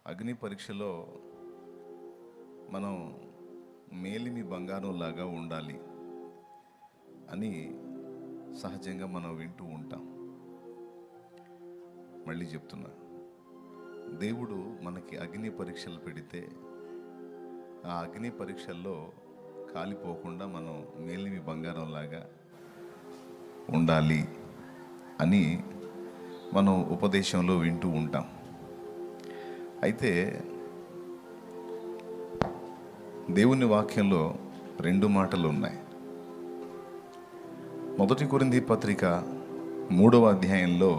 అగ్ని పరీక్షలో మనం మేలిమి బంగారం లాగా ఉండాలి అని సహజంగా మనం వింటూ ఉంటాం. మళ్ళీ చెప్తున్నా, దేవుడు మనకి అగ్ని పరీక్షలు పెడితే ఆ అగ్ని పరీక్షల్లో కాలిపోకుండా మనం మేలిమి బంగారం లాగా ఉండాలి అని మనం ఉపదేశంలో వింటూ ఉంటాం. అయితే దేవుని వాక్యంలో రెండు మాటలు ఉన్నాయి. 1 కొరింథీ పత్రిక 3వ అధ్యాయంలో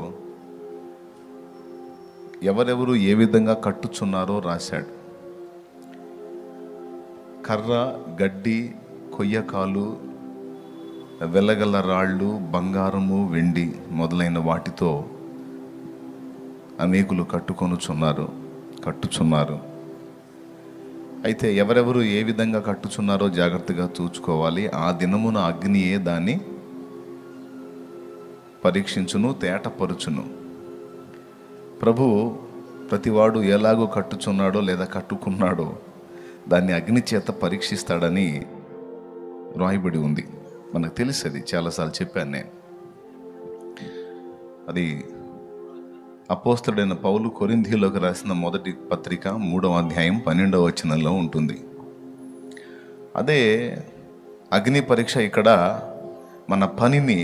ఎవరెవరు ఏ విధంగా కట్టుచున్నారో రాశాడు. కర్ర, గడ్డి, కొయ్యకాలు, వెలగల రాళ్ళు, బంగారము, వెండి మొదలైన వాటితో అనేకులు కట్టుచున్నారు. అయితే ఎవరెవరు ఏ విధంగా కట్టుచున్నారో జాగ్రత్తగా చూసుకోవాలి. ఆ దినమున అగ్నియే దాన్ని పరీక్షించును, తేటపరుచును. ప్రభు ప్రతివాడు ఎలాగో కట్టుచున్నాడో లేదా కట్టుకున్నాడో దాన్ని అగ్ని చేత పరీక్షిస్తాడని రాయబడి ఉంది. మనకు తెలుసు, అది చాలాసార్లు చెప్పాను నేను. అది అపోస్తలుడైన పౌలు కొరింథీలోకి రాసిన 1 పత్రిక 3వ అధ్యాయం 12వ వచనంలో ఉంటుంది. అదే అగ్ని పరీక్ష ఇక్కడ మన పనిని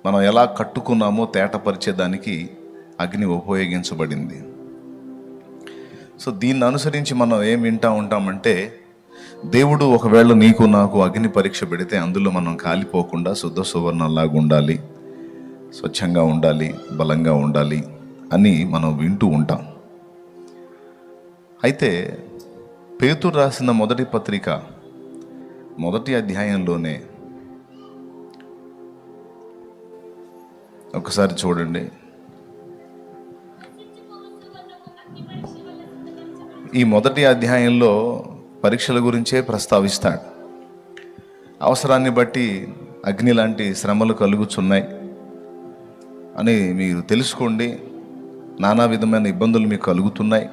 మనం ఎలా కట్టుకున్నామో తేటపరిచేదానికి అగ్ని ఉపయోగించబడింది. సో దీన్ని అనుసరించి మనం ఏం వింటూ ఉంటామంటే, దేవుడు ఒకవేళ నీకు నాకు అగ్ని పరీక్ష పెడితే అందులో మనం కాలిపోకుండా శుద్ధ సువర్ణంలాగా ఉండాలి, స్వచ్ఛంగా ఉండాలి, బలంగా ఉండాలి అని మనం వింటూ ఉంటాం. అయితే పేతురు రాసిన 1 పత్రిక 1వ అధ్యాయంలోనే ఒకసారి చూడండి. ఈ 1వ అధ్యాయంలో పరీక్షల గురించే ప్రస్తావిస్తాడు. అవసరాన్ని బట్టి అగ్ని లాంటి శ్రమలు కలుగుచున్నాయి అని మీరు తెలుసుకోండి. నానా విధమైన ఇబ్బందులు మీకు కలుగుతున్నాయి,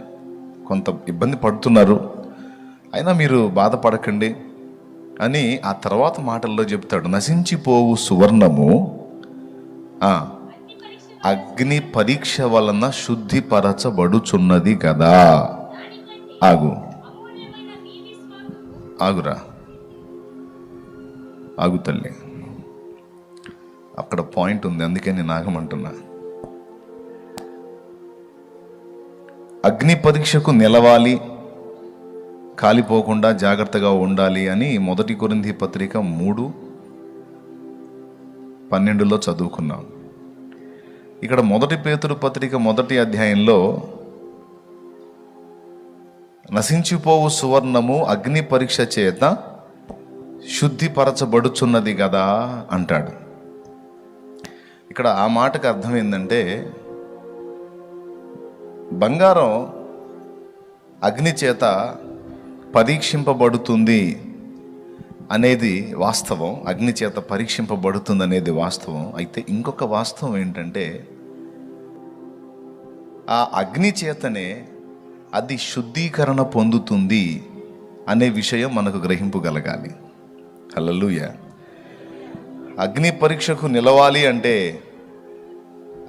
కొంత ఇబ్బంది పడుతున్నారు, అయినా మీరు బాధపడకండి అని ఆ తర్వాత మాటల్లో చెప్తాడు. నశించిపోవు సువర్ణము అగ్ని పరీక్ష వలన శుద్ధిపరచబడుచున్నది కదా. ఆగు తల్లి, అక్కడ పాయింట్ ఉంది, అందుకే నేను ఆగమంటున్నా. అగ్ని పరీక్షకు నిలవాలి, కాలిపోకుండా జాగ్రత్తగా ఉండాలి అని 1 కొరింథీ పత్రిక 3:12 చదువుకున్నాం. ఇక్కడ 1 పేతురు పత్రిక 1వ అధ్యాయంలో నశించిపోవు సువర్ణము అగ్ని పరీక్ష చేత శుద్ధిపరచబడుచున్నది కదా అంటాడు. ఇక్కడ ఆ మాటకు అర్థం ఏంటంటే, బంగారం అగ్ని చేత పరీక్షింపబడుతుంది అనేది వాస్తవం, అగ్ని చేత పరీక్షింపబడుతుంది అనేది వాస్తవం. అయితే ఇంకొక వాస్తవం ఏంటంటే, ఆ అగ్ని చేతనే అది శుద్ధీకరణ పొందుతుంది అనే విషయం మనకు గ్రహింపుగలగాలి. హల్లెలూయా. అగ్ని పరీక్షకు నిలవాలి అంటే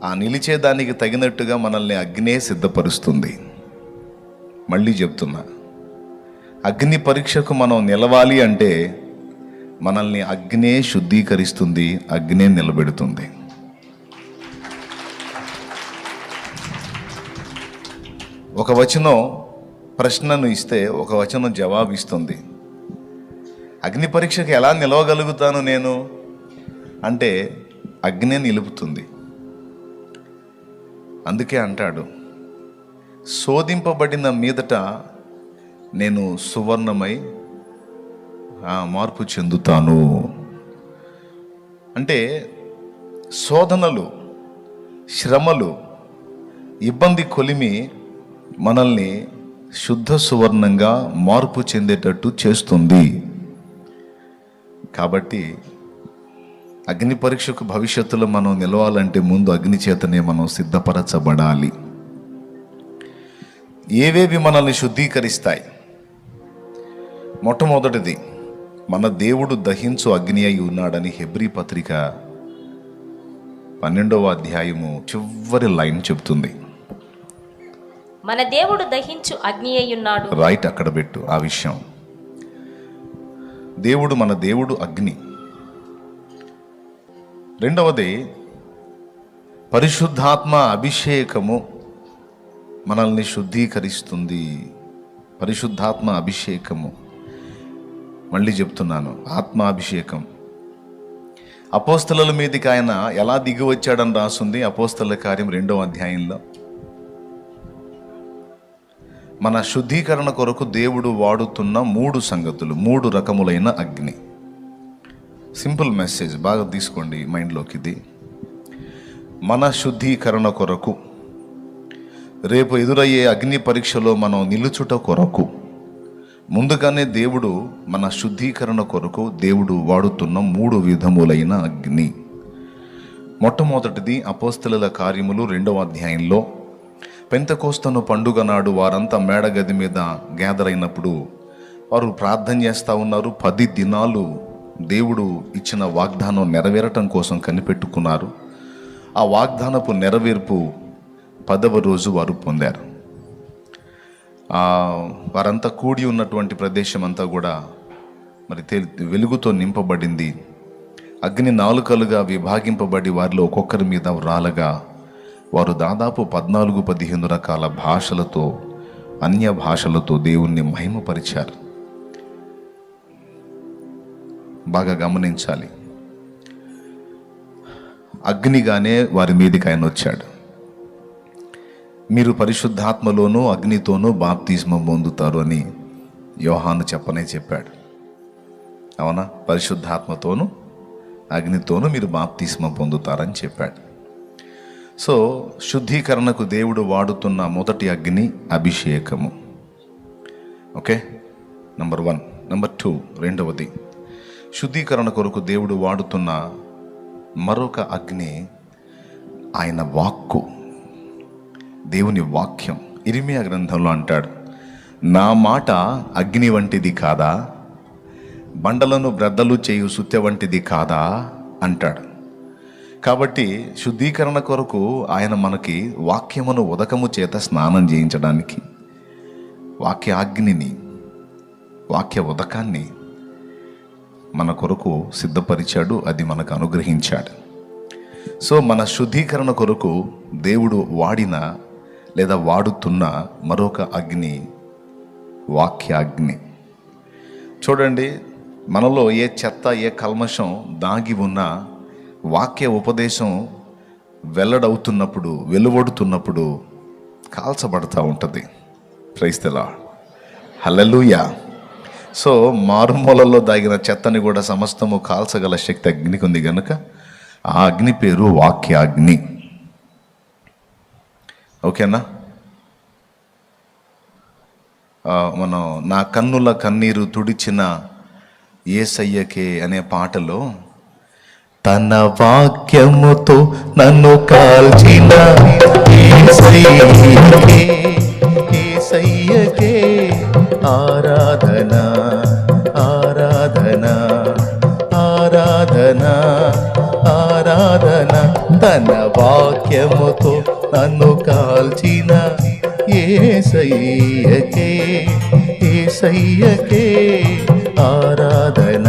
ఆ నిలిచేదానికి తగినట్టుగా మనల్ని అగ్నే సిద్ధపరుస్తుంది. మళ్ళీ చెప్తున్నా, అగ్ని పరీక్షకు మనం నిలవాలి అంటే మనల్ని అగ్నే శుద్ధీకరిస్తుంది, అగ్నే నిలబెడుతుంది. ఒక వచనం ప్రశ్నను ఇస్తే ఒక వచనం జవాబు ఇస్తుంది. అగ్ని పరీక్షకు ఎలా నిలవగలుగుతాను నేను అంటే అగ్నే నిలుపుతుంది. అందుకే అంటాడు, శోధింపబడిన మీదట నేను సువర్ణమై మార్పు చెందుతాను. అంటే శోధనలు, శ్రమలు, ఇబ్బంది కొలిమి మనల్ని శుద్ధ సువర్ణంగా మార్పు చెందేటట్టు చేస్తుంది. కాబట్టి అగ్ని పరీక్షకు భవిష్యత్తులో మనం నిలవాలంటే ముందు అగ్ని చేతనే మనం సిద్ధపరచబడాలి. ఏవేవి మనల్ని శుద్ధీకరిస్తాయి? మొట్టమొదటిది, మన దేవుడు దహించు అగ్ని అయి ఉన్నాడని హెబ్రీ పత్రిక 12వ అధ్యాయము చివరి లైన్ చెప్తుంది. మన దేవుడు దహించు అగ్ని అయి ఉన్నాడు. రైట్, అక్కడ పెట్టు ఆ విషయం. మన దేవుడు అగ్ని. రెండవది, పరిశుద్ధాత్మ అభిషేకము మనల్ని శుద్ధీకరిస్తుంది. పరిశుద్ధాత్మ అభిషేకము, మళ్ళీ చెప్తున్నాను, ఆత్మాభిషేకం. అపోస్తలుల మీదకి ఆయన ఎలా దిగి వచ్చాడని రాస్తుంది అపోస్తలుల కార్యం 2వ అధ్యాయంలో. మన శుద్ధీకరణ కొరకు దేవుడు వాడుతున్న 3 సంగతులు, 3 రకములైన అగ్ని. సింపుల్ మెసేజ్, బాగా తీసుకోండి మైండ్లోకి. ఇది మన శుద్ధీకరణ కొరకు, రేపు ఎదురయ్యే అగ్ని పరీక్షలో మనం నిలుచుట కొరకు, ముందుగానే దేవుడు మన శుద్ధీకరణ కొరకు దేవుడు వాడుతున్న 3 విధములైన అగ్ని. మొట్టమొదటిది అపోస్తలుల కార్యములు 2వ అధ్యాయంలో పెంతెకోస్తు పండుగ నాడు వారంతా మేడగది మీద గ్యాదర్ అయినప్పుడు వారు ప్రార్థన చేస్తూ ఉన్నారు. 10 దినాలు దేవుడు ఇచ్చిన వాగ్దానం నెరవేరటం కోసం కనిపెట్టుకున్నారు. ఆ వాగ్దానపు నెరవేర్పు 10వ రోజు వారు పొందారు. వారంతా కూడి ఉన్నటువంటి ప్రదేశం అంతా కూడా మరి వెలుగుతో నింపబడింది. అగ్ని నాలుకలుగా విభాగింపబడి వారిలో ఒక్కొక్కరి మీద రాలగా వారు దాదాపు 14-15 రకాల భాషలతో, అన్య భాషలతో దేవుణ్ణి మహిమపరిచారు. బాగా గమనించాలి. అగ్నిగానే వారి మీదకి ఆయన వచ్చాడు. మీరు పరిశుద్ధాత్మలోనూ అగ్నితోనూ బాప్తిస్మం పొందుతారు అని యోహాను చెప్పాడు. అవునా? పరిశుద్ధాత్మతోనూ అగ్నితోనూ మీరు బాప్తిస్మం పొందుతారని చెప్పాడు. సో శుద్ధీకరణకు దేవుడు వాడుతున్న మొదటి అగ్ని అభిషేకము. Okay, number 1. నంబర్ 2, రెండవది, శుద్ధీకరణ కొరకు దేవుడు వాడుతున్న మరొక అగ్ని ఆయన వాక్కు, దేవుని వాక్యం. ఇర్మియా గ్రంథంలో అంటాడు, నా మాట అగ్ని వంటిది కాదా, బండలను బ్రద్దలు చేయు సుత్తె వంటిది కాదా అంటాడు. కాబట్టి శుద్ధీకరణ కొరకు ఆయన మనకి వాక్యమును ఉదకము చేత స్నానం చేయించడానికి వాక్యాగ్నిని, వాక్య ఉదకాన్ని మన కొరకు సిద్ధపరిచాడు. అది మనకు అనుగ్రహించాడు. సో మన శుద్ధీకరణ కొరకు దేవుడు వాడిన లేదా వాడుతున్న మరొక అగ్ని వాక్యాగ్ని. చూడండి, మనలో ఏ చెత్త, ఏ కల్మషం దాగి ఉన్నా వాక్య ఉపదేశం వెలువడుతున్నప్పుడు కాల్చబడతా ఉంటుంది. Praise the Lord, hallelujah. So మారుమూలలో దాగిన చెత్తని కూడా సమస్తము కాల్చగల శక్తి అగ్నికి ఉంది కనుక ఆ అగ్ని పేరు వాక్యాగ్ని. ఓకేనా? మనం నా కన్నుల కన్నీరు తుడిచిన యేసయ్యకే అనే పాటలో, తన వాక్యముతో నన్ను కాల్చిన యేసయ్యకే, యేసయ్యకే ఆరాధన, ఆరాధన, ఆరాధన, ఆరాధన. తన వాక్యముతో నన్ను కాల్చిన యేసయ్యకే, యేసయ్యకే ఆరాధన,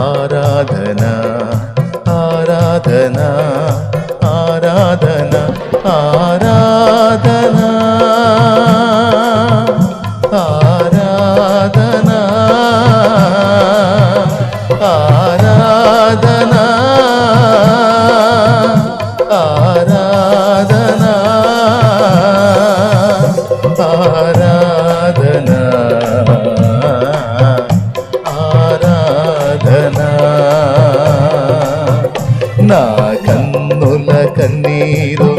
ఆరాధన, ఆరాధన, ఆరాధన, ఆరాధన, ఆరాధన, ఆరాధన, ఆరాధన, ఆరాధన, ఆరాధన. నా కన్నుల కన్నీరు.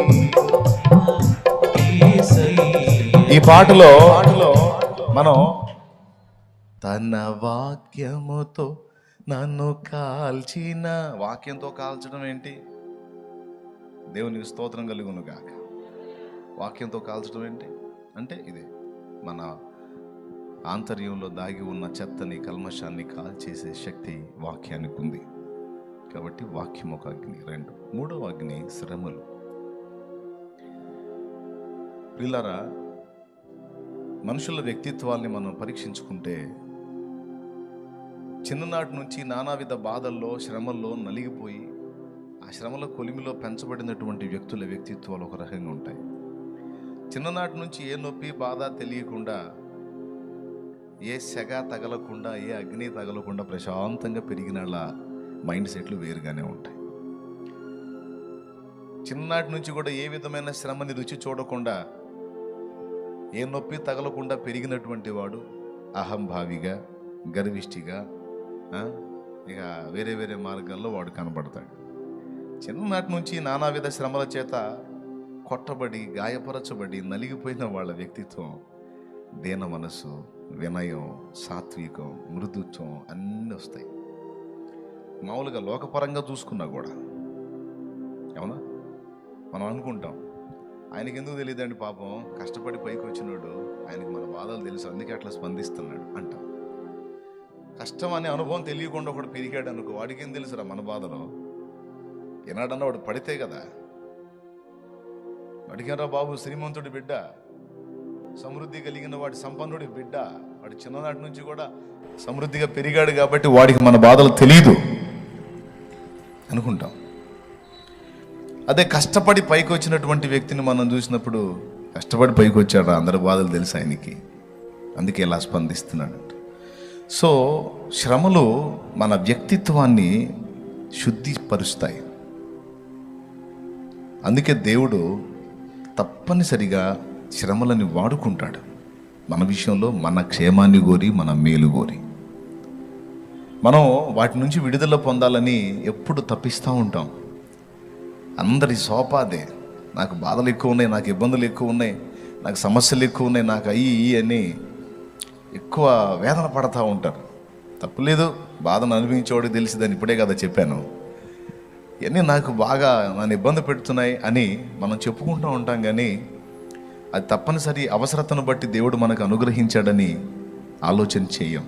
ఈ పాటలో మనం తన వాక్యముతో నన్ను కాల్చిన, వాక్యంతో కాల్చడం ఏంటి? దేవునికి స్తోత్రం కలుగును గాక. వాక్యంతో కాల్చడం ఏంటి? అంటే ఇదే మన ఆంతర్యంలో దాగి ఉన్న చెత్తని, కల్మషాన్ని కాల్చేసే శక్తి వాక్యానికి ఉంది. కాబట్టి వాక్యం ఒక అగ్ని. 2, మూడవ అగ్ని శ్రమలు. ప్రియులారా, మనుషుల వ్యక్తిత్వాల్ని మనం పరీక్షించుకుంటే చిన్ననాటి నుంచి నానావిధ బాధల్లో, శ్రమల్లో నలిగిపోయి ఆ శ్రమల కొలిమిలో పెంచబడినటువంటి వ్యక్తుల వ్యక్తిత్వాలు ఒక రకంగా ఉంటాయి. చిన్ననాటి నుంచి ఏ నొప్పి, బాధ తెలియకుండా, ఏ సెగ తగలకుండా, ఏ అగ్ని తగలకుండా ప్రశాంతంగా పెరిగిన వాళ్ళ మైండ్ సెట్లు వేరుగానే ఉంటాయి. చిన్ననాటి నుంచి కూడా ఏ విధమైన శ్రమని రుచి చూడకుండా, ఏ నొప్పి తగలకుండా పెరిగినటువంటి వాడు అహంభావిగా, గర్విష్టిగా, ఇక వేరే వేరే మార్గాల్లో వాడు కనబడతాడు. చిన్ననాటి నుంచి నానావిధ శ్రమల చేత కొట్టబడి, గాయపరచబడి నలిగిపోయిన వాళ్ళ వ్యక్తిత్వం దీన మనసు, వినయం, సాత్వికం, మృదుత్వం అన్నీ వస్తాయి. మామూలుగా లోకపరంగా చూసుకున్నా కూడా, అవునా, మనం అనుకుంటాం ఆయనకి ఎందుకు తెలియదండి పాపం, కష్టపడి పైకి వచ్చినాడు, ఆయనకి మన బాధలు తెలుసు అందుకే అట్లా స్పందిస్తున్నాడు అంటాం. కష్టం అనే అనుభవం తెలియకుండా ఒకడు పెరిగాడు అనుకో, వాడికి ఏం తెలుసురా మన బాధలో. ఏనాడన్నా వాడు పడితే కదా. అడిగారా బాబు, శ్రీమంతుడి బిడ్డ, సమృద్ధి కలిగిన వాడి సంపన్నుడి బిడ్డ, వాడి చిన్ననాటి నుంచి కూడా సమృద్ధిగా పెరిగాడు కాబట్టి వాడికి మన బాధలు తెలియదు అనుకుంటాం. అదే కష్టపడి పైకి వచ్చినటువంటి వ్యక్తిని మనం చూసినప్పుడు, కష్టపడి పైకి వచ్చాడు, అందరి బాధలు తెలుసు ఆయనకి, అందుకే ఇలా స్పందిస్తున్నాడు. సో శ్రమలు మన వ్యక్తిత్వాన్ని శుద్ధిపరుస్తాయి. అందుకే దేవుడు తప్పనిసరిగా శ్రమలని వాడుకుంటాడు మన విషయంలో, మన క్షేమాన్ని కోరి, మన మేలు కోరి. మనం వాటి నుంచి విడుదల పొందాలని ఎప్పుడు తప్పిస్తూ ఉంటాం. అందరి సోపాదే, నాకు బాధలు ఎక్కువ ఉన్నాయి, నాకు ఇబ్బందులు ఎక్కువ ఉన్నాయి, నాకు సమస్యలు ఎక్కువ ఉన్నాయి, నాకు అయ్యి అని ఎక్కువ వేదన పడతా ఉంటారు. తప్పులేదు, బాధను అనుభవించేవాడికి తెలిసిందని ఇప్పుడే కదా చెప్పాను. ఇవన్నీ నాకు బాగా నన్ను ఇబ్బంది పెడుతున్నాయి అని మనం చెప్పుకుంటూ ఉంటాం, కానీ అది తప్పనిసరి అవసరతను బట్టి దేవుడు మనకు అనుగ్రహించాడని ఆలోచన చేయం.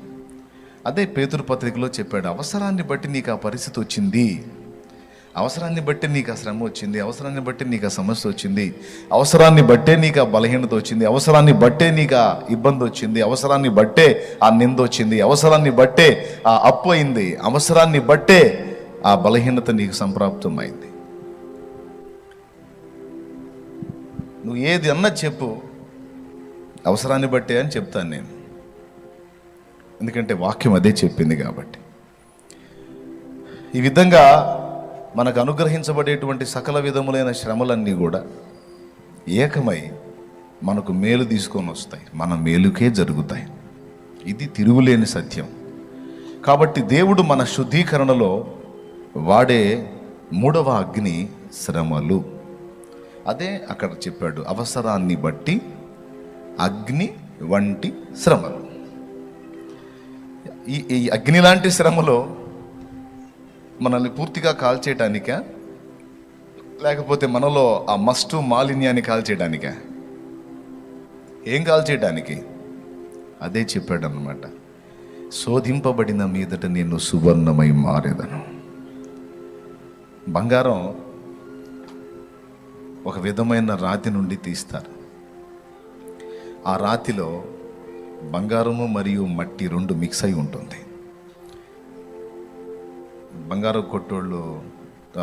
అదే పేతురు పత్రికలో చెప్పాడు, అవసరాన్ని బట్టి నీకు ఆ పరిస్థితి వచ్చింది, అవసరాన్ని బట్టి నీకు ఆ శ్రమ వచ్చింది, అవసరాన్ని బట్టి నీకు ఆ సమస్య వచ్చింది, అవసరాన్ని బట్టే నీకు ఆ బలహీనత వచ్చింది, అవసరాన్ని బట్టే నీకు ఆ ఇబ్బంది వచ్చింది, అవసరాన్ని బట్టే ఆ నింద వచ్చింది, అవసరాన్ని బట్టే ఆ అప్పు అయింది, అవసరాన్ని బట్టే ఆ బలహీనత నీకు సంప్రాప్తమైంది. నువ్వు ఏది అన్నా చెప్పు, అవసరాన్ని బట్టే అని చెప్తాను నేను, ఎందుకంటే వాక్యం అదే చెప్పింది కాబట్టి. ఈ విధంగా మనకు అనుగ్రహించబడేటువంటి సకల విధములైన శ్రమలన్నీ కూడా ఏకమై మనకు మేలు తీసుకొని వస్తాయి, మన మేలుకే జరుగుతాయి. ఇది తిరుగులేని సత్యం. కాబట్టి దేవుడు మన శుద్ధీకరణలో వాడే మూడవ అగ్ని శ్రమలు. అదే అక్కడ చెప్పాడు, అవసరాన్ని బట్టి అగ్ని వంటి శ్రమలు. ఈ అగ్ని లాంటి శ్రమలో మనల్ని పూర్తిగా కాల్చేయటానికా, లేకపోతే మనలో ఆ మస్టు మాలిన్యాన్ని కాల్చేయడానికా? ఏం కాల్చేయడానికి? అదే చెప్పాడు అన్నమాట, శోధింపబడిన మీదట నేను సువర్ణమై మారేదను. బంగారం ఒక విధమైన రాతి నుండి తీస్తారు. ఆ రాతిలో బంగారము మరియు మట్టి రెండు మిక్స్ అయి ఉంటుంది. బంగారం కొట్టోళ్ళు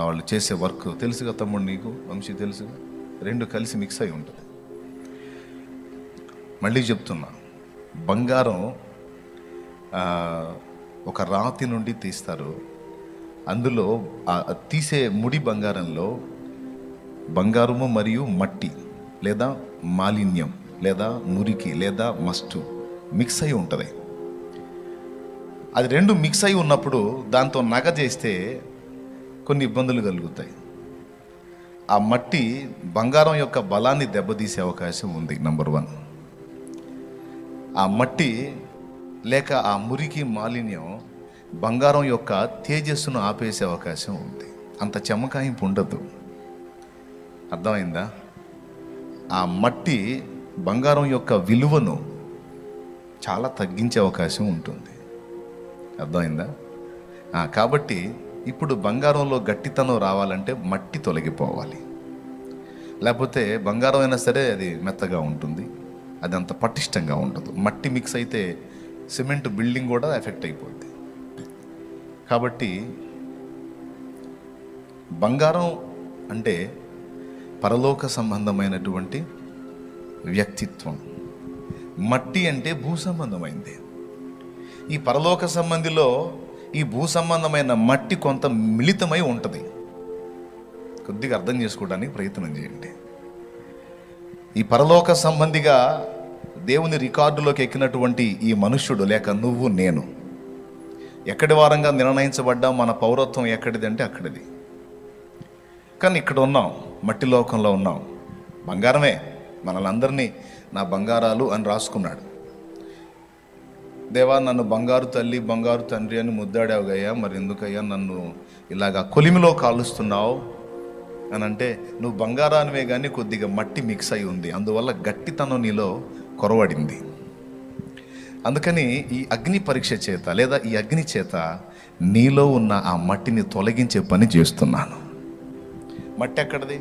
వాళ్ళు చేసే వర్క్ తెలుసుగా తమ్ముడు, నీకు వంశీ తెలుసుగా, రెండు కలిసి మిక్స్ అయి ఉంటుంది. మళ్ళీ చెప్తున్నా, బంగారం ఒక రాతి నుండి తీస్తారు. అందులో తీసే ముడి బంగారంలో బంగారము మరియు మట్టి లేదా మాలిన్యం లేదా మురికి లేదా మస్టు మిక్స్ అయి ఉంటుంది. అది రెండు మిక్స్ అయి ఉన్నప్పుడు దాంతో నగ చేస్తే కొన్ని ఇబ్బందులు కలుగుతాయి. ఆ మట్టి బంగారం యొక్క బలాన్ని దెబ్బతీసే అవకాశం ఉంది. నంబర్ 1, ఆ మట్టి లేక ఆ మురికి మాలిన్యం బంగారం యొక్క తేజస్సును ఆపేసే అవకాశం ఉంది. అంత చెమకాయింపు ఉండదు. అర్థమైందా? ఆ మట్టి బంగారం యొక్క విలువను చాలా తగ్గించే అవకాశం ఉంటుంది. అర్థమైందా? కాబట్టి ఇప్పుడు బంగారంలో గట్టితనం రావాలంటే మట్టి తొలగిపోవాలి. లేకపోతే బంగారం అయినా సరే అది మెత్తగా ఉంటుంది, అది అంత పటిష్టంగా ఉండదు. మట్టి మిక్స్ అయితే సిమెంట్ బిల్డింగ్ కూడా ఎఫెక్ట్ అయిపోద్ది. కాబట్టి బంగారం అంటే పరలోక సంబంధమైనటువంటి వ్యక్తిత్వం, మట్టి అంటే భూ సంబంధమైంది. ఈ పరలోక సంబంధిలో ఈ భూ సంబంధమైన మట్టి కొంత మిళితమై ఉంటుంది. కొద్దిగా అర్థం చేసుకోవడానికి ప్రయత్నం చేయండి. ఈ పరలోక సంబంధిగా దేవుని రికార్డులోకి ఎక్కినటువంటి ఈ మనుష్యుడు, లేక నువ్వు నేను, ఎక్కడి వారంగా నిర్ణయించబడ్డా మన పౌరత్వం ఎక్కడిది అంటే అక్కడిది. కానీ ఇక్కడ ఉన్నాం, మట్టి లోకంలో ఉన్నాం. బంగారమే, మనలందరినీ నా బంగారాలు అని రాసుకున్నాడు. దేవా, నన్ను బంగారు తల్లి బంగారు తండ్రి అని ముద్దాడావుగయ్యా, మరి ఎందుకయ్యా నన్ను ఇలాగా కొలిమిలో కాలుస్తున్నావు అని అంటే, నువ్వు బంగారానివే కానీ కొద్దిగా మట్టి మిక్స్ అయి ఉంది, అందువల్ల గట్టితనం నీలో కొరవడింది. అందుకని ఈ అగ్ని పరీక్ష చేత లేదా ఈ అగ్ని చేత నీలో ఉన్న ఆ మట్టిని తొలగించే పని చేస్తున్నాను. మట్టి ఎక్కడిది?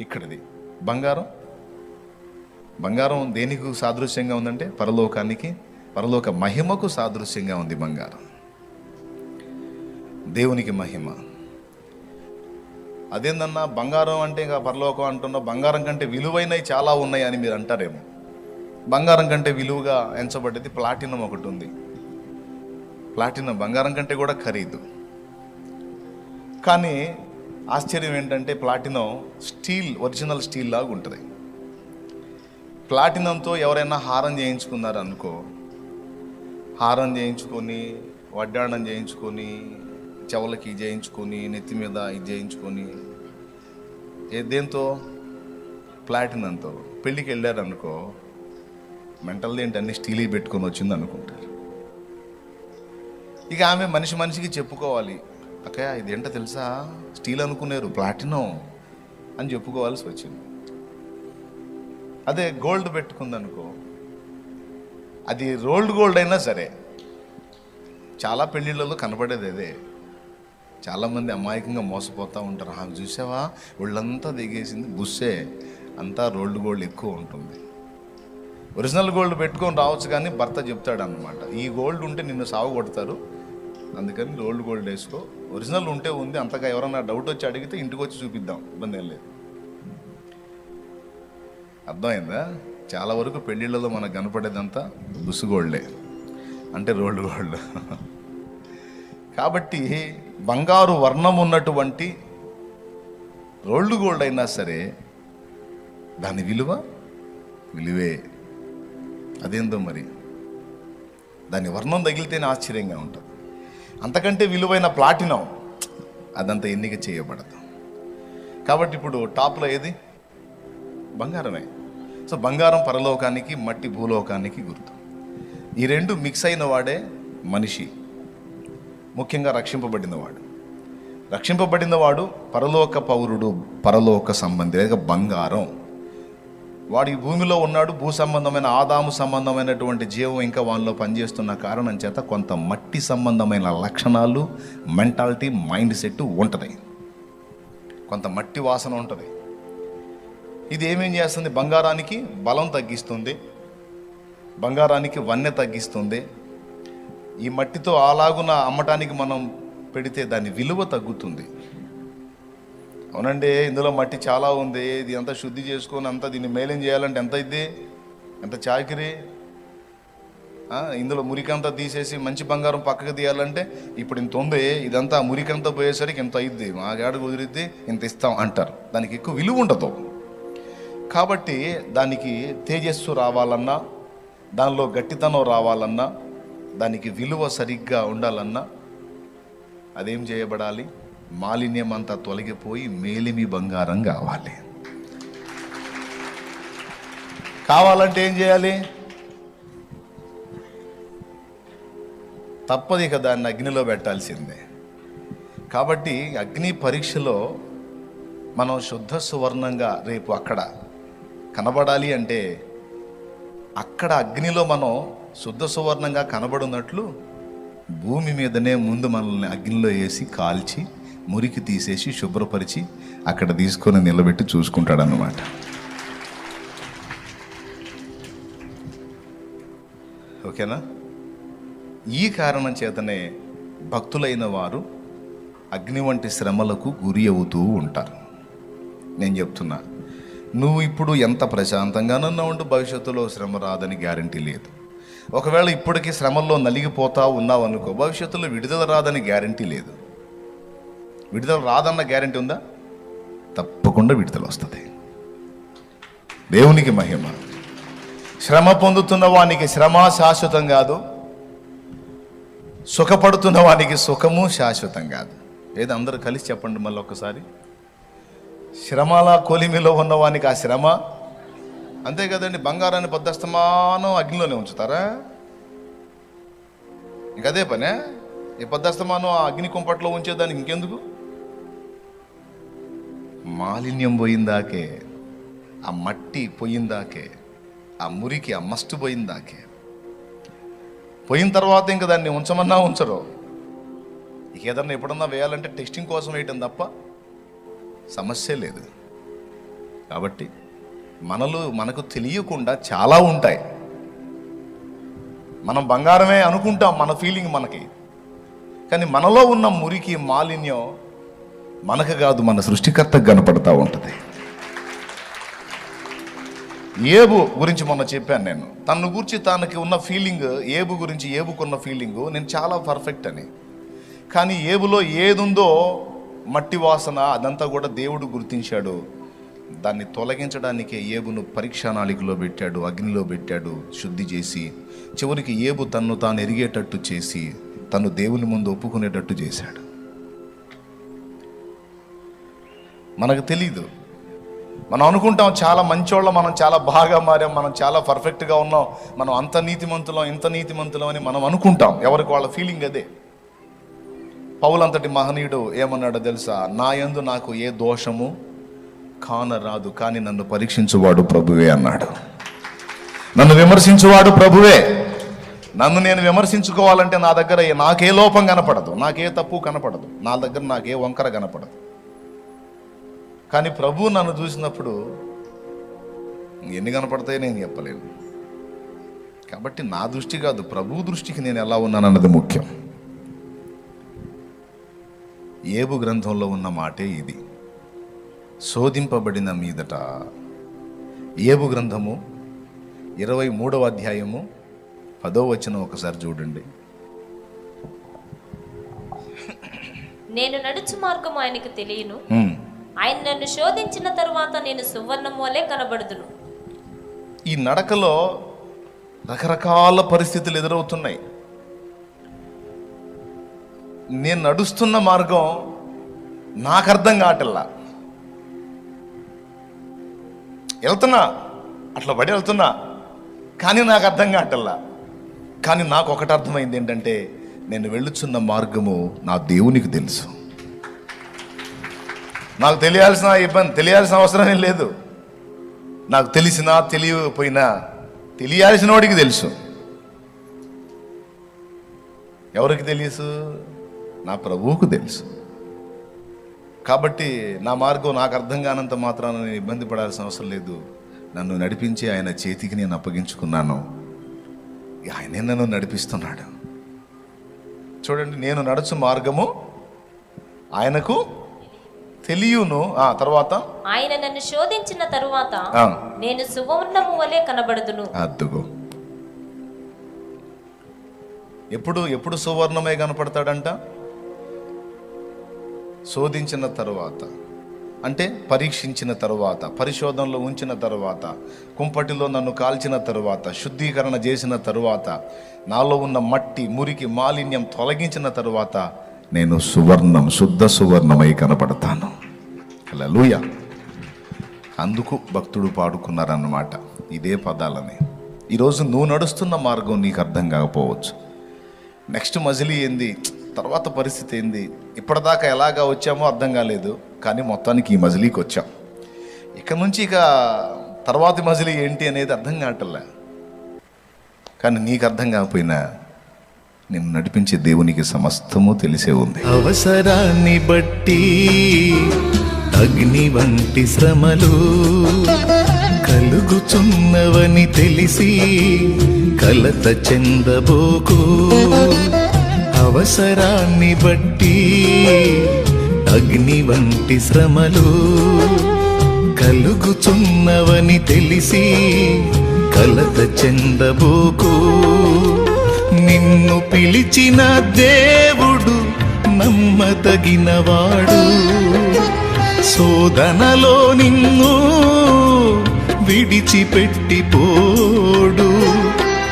ఇక్కడిది. బంగారం దేనికి సాదృశ్యంగా ఉందంటే పరలోకానికి, పరలోక మహిమకు సాదృశ్యంగా ఉంది బంగారం. దేవునికి మహిమ. అదేందన్నా బంగారం అంటే ఇంకా పరలోకం అంటున్నా, బంగారం కంటే విలువైనవి చాలా ఉన్నాయి అని మీరు అంటారేమో. బంగారం కంటే విలువగా ఎంచబడ్డది ప్లాటినం ఒకటి ఉంది. ప్లాటినం బంగారం కంటే కూడా ఖరీదు. కానీ ఆశ్చర్యం ఏంటంటే ప్లాటినం స్టీల్, ఒరిజినల్ స్టీల్ లాగా ఉంటుంది. ప్లాటినంతో ఎవరైనా హారం చేయించుకున్నారు అనుకో, హారం చేయించుకొని, వడ్డాణం చేయించుకొని, చెవులకి చేయించుకొని, నెత్తి మీద ఇది చేయించుకొని, దేంతో? ప్లాటినంతో. పెళ్ళికి వెళ్ళారు అనుకో, మెంటల్ది ఏంటి అన్ని స్టీల్ పెట్టుకొని వచ్చింది అనుకుంటారు. ఇక ఆమె మనిషికి చెప్పుకోవాలి, అక్కయ్య ఇదేంటో తెలుసా, స్టీల్ అనుకున్నారు ప్లాటినం అని చెప్పుకోవాల్సి వచ్చింది. అదే గోల్డ్ పెట్టుకుందనుకో, అది రోల్డ్ గోల్డ్ అయినా సరే, చాలా పెళ్ళిళ్ళలో కనపడేది అదే. చాలామంది అమాయకంగా మోసపోతూ ఉంటారు. ఆమె చూసావా ఒళ్ళంతా దిగేసింది, బుస్సే, అంతా రోల్డ్ గోల్డ్ ఎక్కువ ఉంటుంది. ఒరిజినల్ గోల్డ్ పెట్టుకొని రావచ్చు, కానీ భర్త చెప్తాడు అన్నమాట, ఈ గోల్డ్ ఉంటే నిన్ను సాగు కొడతారు, అందుకని రోల్డ్ గోల్డ్ వేసుకో, ఒరిజినల్ ఉంటే ఉంది, అంతగా ఎవరన్నా డౌట్ వచ్చి అడిగితే ఇంటికి వచ్చి చూపిద్దాం, ఇబ్బంది ఏం లేదు. అర్థమైందా? చాలా వరకు పెళ్ళిళ్ళలో మనకు కనపడేదంతా బుస్సు గోల్డే, అంటే రోల్డ్ గోల్డ్. కాబట్టి బంగారు వర్ణం ఉన్నటువంటి రోల్డ్ గోల్డ్ అయినా సరే దాని విలువే. అదేందో మరి, దాని వర్ణం తగిలితేనే ఆశ్చర్యంగా ఉంటుంది. అంతకంటే విలువైన ప్లాటినం అదంతా ఎన్నిక చేయబడదు. కాబట్టి ఇప్పుడు టాప్లో ఏది? బంగారమే. సో బంగారం పరలోకానికి, మట్టి భూలోకానికి గుర్తు. ఈ రెండు మిక్స్ అయిన వాడే మనిషి, ముఖ్యంగా రక్షింపబడినవాడు పరలోక పౌరుడు, పరలోక సంబంధి, లేక బంగారం. వాడు ఈ భూమిలో ఉన్నాడు, భూ సంబంధమైన ఆదాము సంబంధమైనటువంటి జీవం ఇంకా వాళ్ళలో పనిచేస్తున్న కారణం చేత కొంత మట్టి సంబంధమైన లక్షణాలు, మెంటాలిటీ, మైండ్ సెట్ ఉంటుంది, కొంత మట్టి వాసన ఉంటుంది. ఇది ఏమేం చేస్తుంది? బంగారానికి బలం తగ్గిస్తుంది, బంగారానికి వన్నె తగ్గిస్తుంది. ఈ మట్టితో అలాగున అమ్మటానికి మనం పెడితే దాని విలువ తగ్గుతుంది. అవునండి, ఇందులో మట్టి చాలా ఉంది, ఇది అంతా శుద్ధి చేసుకొని అంతా దీన్ని మేలేం చేయాలంటే ఎంత అయింది, ఎంత చాకిరి. ఇందులో మురికంతా తీసేసి మంచి బంగారం పక్కకు తీయాలంటే ఇప్పుడు ఇంత ఉంది, ఇదంతా మురికంతా పోయేసరికి ఇంత అయింది, మా గాడు కుదిరిద్ది, ఇంత ఇస్తాం అంటారు. దానికి ఎక్కువ విలువ ఉండదు. కాబట్టి దానికి తేజస్సు రావాలన్నా, దానిలో గట్టితనం రావాలన్నా, దానికి విలువ సరిగ్గా ఉండాలన్నా అదేం చేయబడాలి? మాలిన్యం అంతా తొలగిపోయి మేలిమి బంగారం కావాలంటే ఏం చేయాలి? తప్పదు, ఇక దాన్ని అగ్నిలో పెట్టాల్సిందే. కాబట్టి అగ్ని పరీక్షలో మనం శుద్ధ సువర్ణంగా రేపు అక్కడ కనబడాలి అంటే అక్కడ అగ్నిలో మనం శుద్ధ సువర్ణంగా కనబడినట్లు భూమి మీదనే ముందు మనల్ని అగ్నిలో వేసి కాల్చి మురికి తీసేసి శుభ్రపరిచి అక్కడ తీసుకొని నిలబెట్టి చూసుకుంటాడు అన్నమాట. ఓకేనా? ఈ కారణం చేతనే భక్తులైన వారు అగ్ని వంటి శ్రమలకు గురి అవుతూ ఉంటారు. నేను చెప్తున్నా, నువ్వు ఇప్పుడు ఎంత ప్రశాంతంగానన్నా ఉంటూ భవిష్యత్తులో శ్రమ రాదని గ్యారంటీ లేదు. ఒకవేళ ఇప్పటికీ శ్రమల్లో నలిగిపోతా ఉన్నావు అనుకో, భవిష్యత్తులో విడుదల రాదని గ్యారంటీ లేదు. విడుదల రాదన్న గ్యారంటీ ఉందా? తప్పకుండా విడుదల వస్తుంది. దేవునికి మహిమ. శ్రమ పొందుతున్న వానికి శ్రమ శాశ్వతం కాదు, సుఖపడుతున్న వానికి సుఖము శాశ్వతం కాదు. ఏదో అందరూ కలిసి చెప్పండి మళ్ళీ ఒక్కసారి. శ్రమల కొలిమిలో ఉన్నవానికి ఆ శ్రమ అంతే కదండి. బంగారాన్ని పొద్దస్తమానం అగ్నిలోనే ఉంచుతారా? ఇంకదే పనే. ఈ పొద్దస్తమానం ఆ అగ్ని కుంపట్లో ఉంచేదానికి ఇంకెందుకు? మాలిన్యం పోయిందాకే, ఆ మట్టి పోయిందాకే, ఆ మురికి ఆ మస్టు పోయిందాకే. పోయిన తర్వాత ఇంకా దాన్ని ఉంచమన్నా ఉంచరు. ఇక ఏదన్నా ఎప్పుడన్నా వేయాలంటే టెస్టింగ్ కోసం వేయటం తప్ప సమస్య లేదు. కాబట్టి మనకు తెలియకుండా చాలా ఉంటాయి. మనం బంగారమే అనుకుంటాం, మన ఫీలింగ్ మనకి. కానీ మనలో ఉన్న మురికి మాలిన్యం మనకు కాదు, మన సృష్టికర్తకు కనపడతా ఉంటుంది. ఏబు గురించి మొన్న చెప్పాను నేను. తన గురించి తనకి ఉన్న ఫీలింగ్, ఏబు గురించి ఏబుకున్న ఫీలింగ్ నేను చాలా పర్ఫెక్ట్ అని. కానీ ఏబులో ఏదుందో మట్టి వాసన అదంతా కూడా దేవుడు గుర్తించాడు. దాన్ని తొలగించడానికే ఏబును పరీక్షానాళికలో పెట్టాడు, అగ్నిలో పెట్టాడు, శుద్ధి చేసి చివరికి ఏబు తన్ను తాను ఎరిగేటట్టు చేసి తను దేవుని ముందు ఒప్పుకునేటట్టు చేశాడు. మనకు తెలీదు. మనం అనుకుంటాం చాలా మంచోళ్ళం, మనం చాలా బాగా మారాం, మనం చాలా పర్ఫెక్ట్గా ఉన్నాం, మనం అంత నీతిమంతులం ఇంత నీతిమంతులం అని మనం అనుకుంటాం. ఎవరికి వాళ్ళ ఫీలింగ్ అదే. పౌలంతటి మహనీయుడు ఏమన్నాడో తెలుసా? నా యందు నాకు ఏ దోషము కానరాదు, కానీ నన్ను పరీక్షించువాడు ప్రభువే అన్నాడు. నన్ను విమర్శించువాడు ప్రభువే. నన్ను నేను విమర్శించుకోవాలంటే నా దగ్గర నాకే లోపం కనపడదు, నాకే తప్పు కనపడదు, నా దగ్గర నాకే వంకర కనపడదు. కానీ ప్రభు నన్ను చూసినప్పుడు ఎన్ని కనపడతాయో నేను చెప్పలేను. కాబట్టి నా దృష్టి కాదు, ప్రభు దృష్టికి నేను ఎలా ఉన్నానన్నది ముఖ్యం. ఏబు గ్రంథంలో ఉన్న మాటే ఇది. శోధింపబడిన మీదట, ఏబు గ్రంథము 23వ అధ్యాయము 10వ వచనం ఒకసారి చూడండి. నేను నడుచు మార్గము ఆయనకు తెలియను, ఆయన నన్ను శోధించిన తరువాత నేను సువర్ణము వలె కనబడుదును. ఈ నడకలో రకరకాల పరిస్థితులు ఎదురవుతున్నాయి. నేను నడుస్తున్న మార్గం నాకు అర్థం కావట్లా. వెళ్తున్నా, అట్లా పడి వెళ్తున్నా, కానీ నాకు అర్థం కావట్లా. కానీ నాకు ఒకటి అర్థమైంది ఏంటంటే, నేను వెళ్ళుచున్న మార్గము నా దేవునికి తెలుసు. నాకు తెలియాల్సిన అవసరం లేదు. నాకు తెలిసినా తెలియకపోయినా తెలియాల్సిన వాడికి తెలుసు. ఎవరికి తెలుసు? నా ప్రభువుకు తెలుసు. కాబట్టి నా మార్గం నాకు అర్థం కానంత మాత్రాన నేను ఇబ్బంది పడాల్సిన అవసరం లేదు. నన్ను నడిపించి ఆయన చేతికి నేను అప్పగించుకున్నాను, ఆయనే నన్ను నడిపిస్తున్నాడు. చూడండి, నేను నడుచు మార్గము ఆయనకు తెలియను. తర్వాత ఆయన నన్ను శోధించిన తరువాత నేను సువర్ణము వలె కనబడుదును. అద్దుగో, ఎప్పుడు సువర్ణమే కనపడతాడంట? శోధించిన తరువాత, అంటే పరీక్షించిన తరువాత, పరిశోధనలో ఉంచిన తరువాత, కుంపటిలో నన్ను కాల్చిన తరువాత, శుద్ధీకరణ చేసిన తరువాత, నాలో ఉన్న మట్టి మురికి మాలిన్యం తొలగించిన తరువాత నేను సువర్ణం, శుద్ధ సువర్ణమై కనపడతాను. హల్లెలూయా. అందుకు భక్తుడు పాడుకున్నారన్నమాట ఇదే పదాలని. ఈరోజు నువ్వు నడుస్తున్న మార్గం నీకు అర్థం కాకపోవచ్చు. నెక్స్ట్ మజిలీ ఏంది, తర్వాత పరిస్థితి ఏంది, ఇప్పటిదాకా ఎలాగా వచ్చామో అర్థం కాలేదు. కానీ మొత్తానికి ఈ మజిలీకి వచ్చాం. ఇక నుంచి ఇక తర్వాతి మజిలీ ఏంటి అనేది అర్థం కావట్లే. కానీ నీకు అర్థం కాకపోయినా నిన్ను నడిపించే దేవునికి సమస్తము తెలిసే ఉంది. అవసరాన్ని బట్టి అగ్ని వంటి శ్రమలు కలుగుచున్నవని తెలిసి కలత చెందబోకు. అవసరాన్ని బట్టి అగ్ని వంటి శ్రమలు కలుగుచున్నవని తెలిసి కలత చెందబోకు. నిన్ను పిలిచిన దేవుడు నమ్మదగినవాడు. శోధనలో నిన్ను విడిచిపెట్టిపోడు.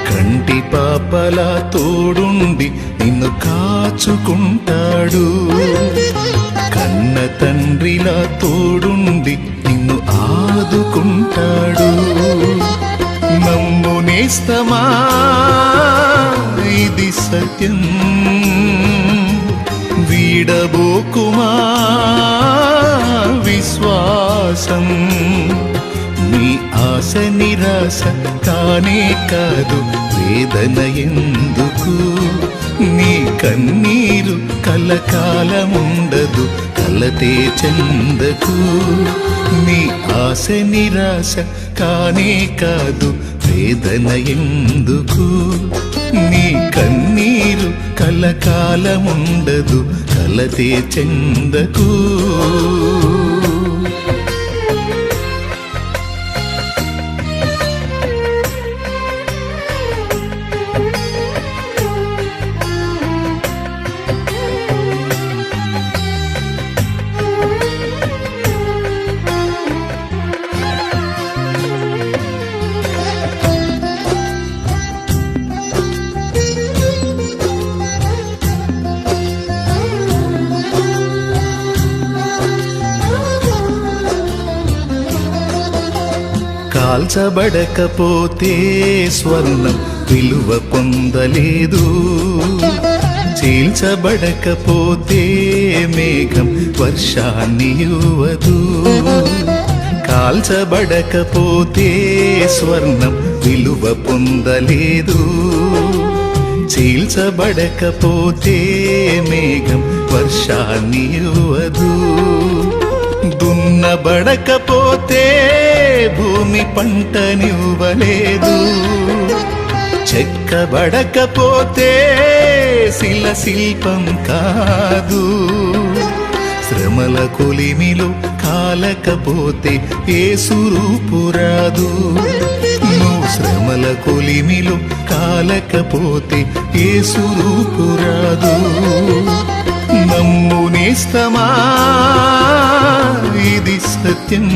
కంటి పాపలా తోడుండి నిన్ను కాచుకుంటాడు. కన్న తండ్రిలా తోడుండి నిన్ను ఆదుకుంటాడు. నమ్ము నేస్తమా, ఇది సత్యం. వీడబోకుమా విశ్వాసం. నీ ఆశ నిరాశ కానే కాదు, వేదన ఎందుకు? నీ కన్నీరు కలకాలముండదు, కలతే చెందకు. నీ ఆశ నిరాశ కానే కాదు, వేదన ఎందుకు? నీ కన్నీరు కలకాలముండదు, కలతే చెందకు. కాల్చబడకపోతే స్వర్ణం విలువ పొందలేదు. చీల్చబడకపోతే మేఘం వర్షాన్ని ఇవ్వదు. కాల్చబడకపోతే స్వర్ణం విలువ పొందలేదు. చీల్చబడకపోతే మేఘం వర్షాన్ని ఇవ్వదు. దున్నబడకపోతే భూమి పంటనివ్వలేదు. చెక్కబడకపోతే శిల శిల్పం కాదు. శ్రమల కొలిమిలో కాలకపోతే యేసు రూపు రాదు. నువ్వు శ్రమల కొలిమిలో కాలకపోతే యేసు రూపు రాదు. నమ్ము నేస్తమా, ఇది సత్యం.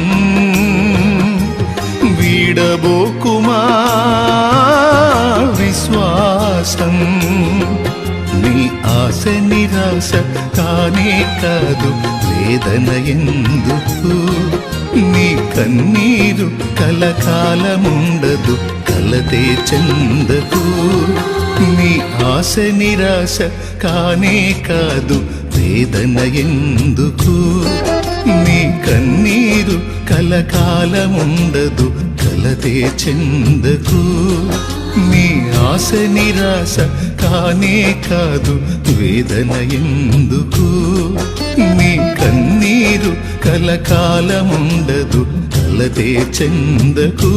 వీడబోకుమా విశ్వాసం. నీ ఆశ నిరాశ కానే కాదు, వేదన ఎందుకు? నీ కన్నీరు కలకాలముండదు, కలతే చెందకు. నీ ఆశ నిరాశ కానే కాదు, వేదన ఎందుకు? నీ కన్నీరు కలకాలముండదు, కలతే చెందకు. నీ ఆశ నిరాశ కానే కాదు, వేదన ఎందుకు? నీ కన్నీరు కలకాలముండదు, కలతే చెందకు.